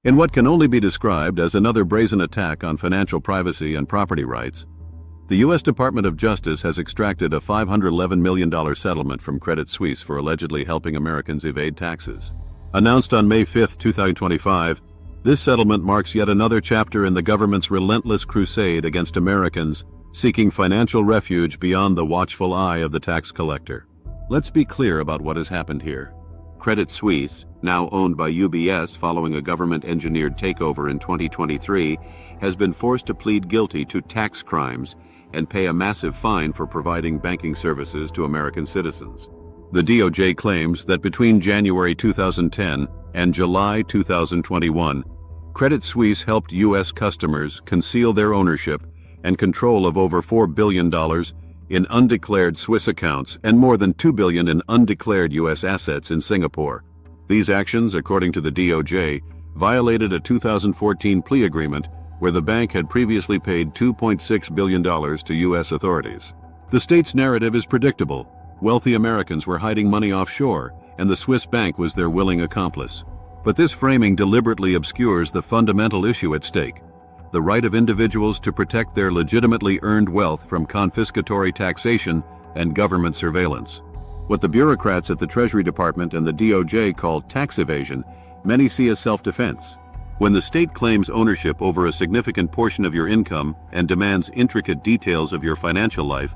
In what can only be described as another brazen attack on financial privacy and property rights, the U.S. Department of Justice has extracted a $511 million settlement from Credit Suisse for allegedly helping Americans evade taxes. Announced on May 5, 2025, this settlement marks yet another chapter in the government's relentless crusade against Americans seeking financial refuge beyond the watchful eye of the tax collector. Let's be clear about what has happened here. Credit Suisse, now owned by UBS following a government-engineered takeover in 2023, has been forced to plead guilty to tax crimes and pay a massive fine for providing banking services to American citizens. The DOJ claims that between January 2010 and July 2021, Credit Suisse helped U.S. customers conceal their ownership and control of over $4 billion in undeclared Swiss accounts and more than $2 billion in undeclared U.S. assets in Singapore. These actions, according to the DOJ, violated a 2014 plea agreement where the bank had previously paid $2.6 billion to U.S. authorities. The state's narrative is predictable. Wealthy Americans were hiding money offshore, and the Swiss bank was their willing accomplice. But this framing deliberately obscures the fundamental issue at stake: the right of individuals to protect their legitimately earned wealth from confiscatory taxation and government surveillance. What the bureaucrats at the Treasury Department and the DOJ call tax evasion, many see as self-defense. When the state claims ownership over a significant portion of your income and demands intricate details of your financial life,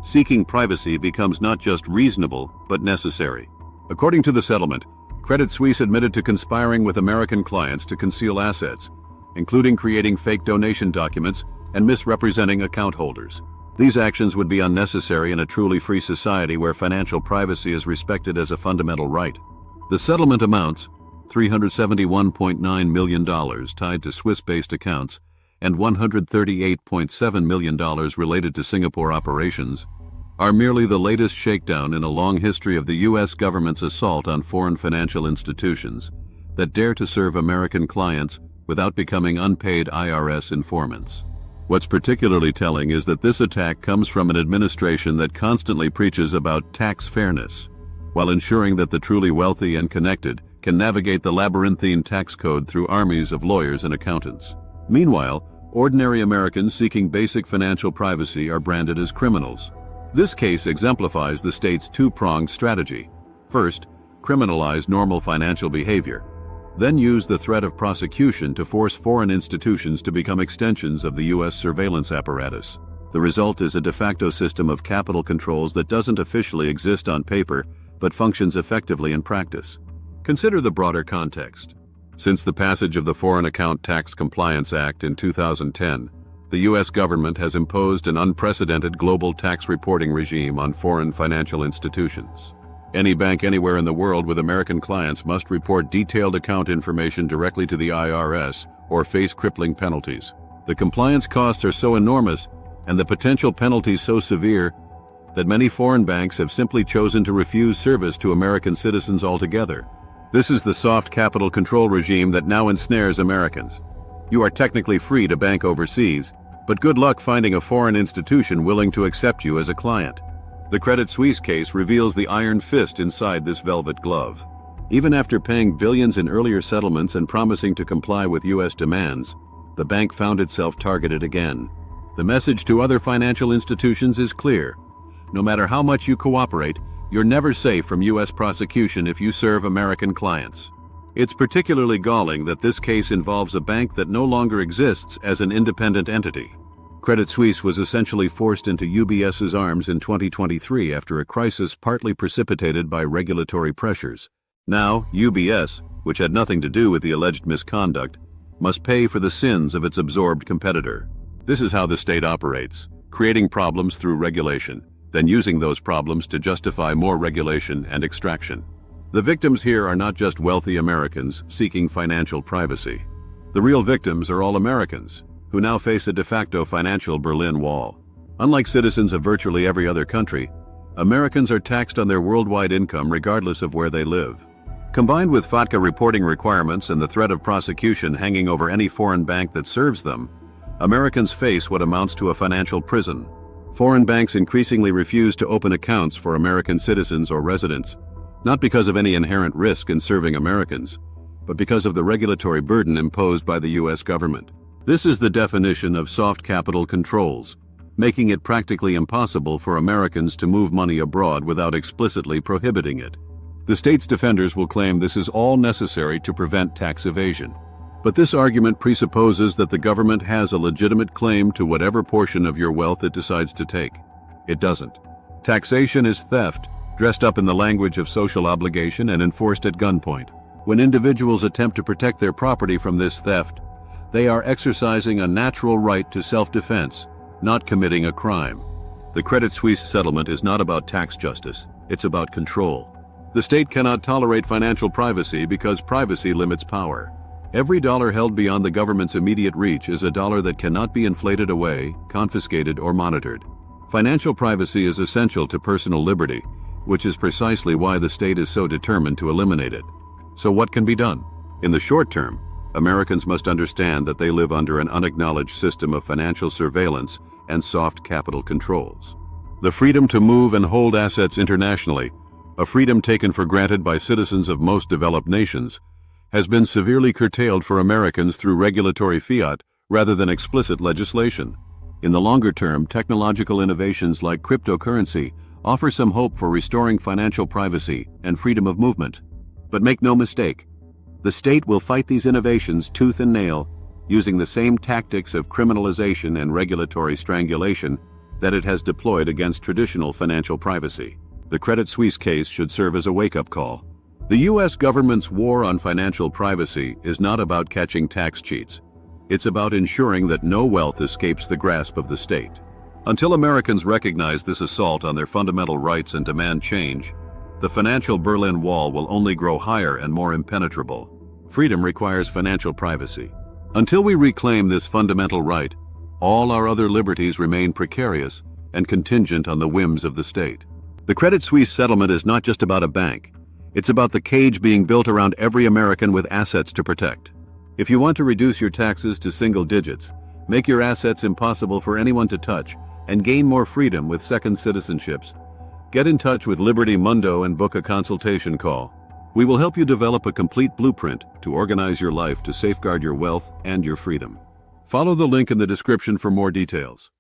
seeking privacy becomes not just reasonable, but necessary. According to the settlement, Credit Suisse admitted to conspiring with American clients to conceal assets, including creating fake donation documents and misrepresenting account holders. These actions would be unnecessary in a truly free society where financial privacy is respected as a fundamental right. The settlement amounts $371.9 million tied to Swiss-based accounts and $138.7 million related to Singapore operations are merely the latest shakedown in a long history of the U.S. government's assault on foreign financial institutions that dare to serve American clients without becoming unpaid IRS informants. What's particularly telling is that this attack comes from an administration that constantly preaches about tax fairness, while ensuring that the truly wealthy and connected can navigate the labyrinthine tax code through armies of lawyers and accountants. Meanwhile, ordinary Americans seeking basic financial privacy are branded as criminals. This case exemplifies the state's two-pronged strategy. First, criminalize normal financial behavior. Then use the threat of prosecution to force foreign institutions to become extensions of the U.S. surveillance apparatus. The result is a de facto system of capital controls that doesn't officially exist on paper, but functions effectively in practice. Consider the broader context. Since the passage of the Foreign Account Tax Compliance Act in 2010, the U.S. government has imposed an unprecedented global tax reporting regime on foreign financial institutions. Any bank anywhere in the world with American clients must report detailed account information directly to the IRS or face crippling penalties. The compliance costs are so enormous and the potential penalties so severe that many foreign banks have simply chosen to refuse service to American citizens altogether. This is the soft capital control regime that now ensnares Americans. You are technically free to bank overseas, but good luck finding a foreign institution willing to accept you as a client. The Credit Suisse case reveals the iron fist inside this velvet glove. Even after paying billions in earlier settlements and promising to comply with U.S. demands, the bank found itself targeted again. The message to other financial institutions is clear. No matter how much you cooperate, you're never safe from U.S. prosecution if you serve American clients. It's particularly galling that this case involves a bank that no longer exists as an independent entity. Credit Suisse was essentially forced into UBS's arms in 2023 after a crisis partly precipitated by regulatory pressures. Now, UBS, which had nothing to do with the alleged misconduct, must pay for the sins of its absorbed competitor. This is how the state operates, creating problems through regulation, then using those problems to justify more regulation and extraction. The victims here are not just wealthy Americans seeking financial privacy. The real victims are all Americans, who now face a de facto financial Berlin Wall. Unlike citizens of virtually every other country, Americans are taxed on their worldwide income regardless of where they live. Combined with FATCA reporting requirements and the threat of prosecution hanging over any foreign bank that serves them, Americans face what amounts to a financial prison. Foreign banks increasingly refuse to open accounts for American citizens or residents, not because of any inherent risk in serving Americans, but because of the regulatory burden imposed by the U.S. government. This is the definition of soft capital controls, making it practically impossible for Americans to move money abroad without explicitly prohibiting it. The state's defenders will claim this is all necessary to prevent tax evasion. But this argument presupposes that the government has a legitimate claim to whatever portion of your wealth it decides to take. It doesn't. Taxation is theft, dressed up in the language of social obligation and enforced at gunpoint. When individuals attempt to protect their property from this theft, they are exercising a natural right to self-defense, not committing a crime. The Credit Suisse settlement is not about tax justice, it's about control. The state cannot tolerate financial privacy because privacy limits power. Every dollar held beyond the government's immediate reach is a dollar that cannot be inflated away, confiscated, or monitored. Financial privacy is essential to personal liberty, which is precisely why the state is so determined to eliminate it. So what can be done? In the short term, Americans must understand that they live under an unacknowledged system of financial surveillance and soft capital controls. The freedom to move and hold assets internationally, a freedom taken for granted by citizens of most developed nations, has been severely curtailed for Americans through regulatory fiat rather than explicit legislation. In the longer term, technological innovations like cryptocurrency offer some hope for restoring financial privacy and freedom of movement. But make no mistake, the state will fight these innovations tooth and nail, using the same tactics of criminalization and regulatory strangulation that it has deployed against traditional financial privacy. The Credit Suisse case should serve as a wake-up call. The U.S. government's war on financial privacy is not about catching tax cheats. It's about ensuring that no wealth escapes the grasp of the state. Until Americans recognize this assault on their fundamental rights and demand change, the financial Berlin Wall will only grow higher and more impenetrable. Freedom requires financial privacy. Until we reclaim this fundamental right, all our other liberties remain precarious and contingent on the whims of the state. The Credit Suisse settlement is not just about a bank. It's about the cage being built around every American with assets to protect. If you want to reduce your taxes to single digits, make your assets impossible for anyone to touch, and gain more freedom with second citizenships, get in touch with Liberty Mundo and book a consultation call. We will help you develop a complete blueprint to organize your life to safeguard your wealth and your freedom. Follow the link in the description for more details.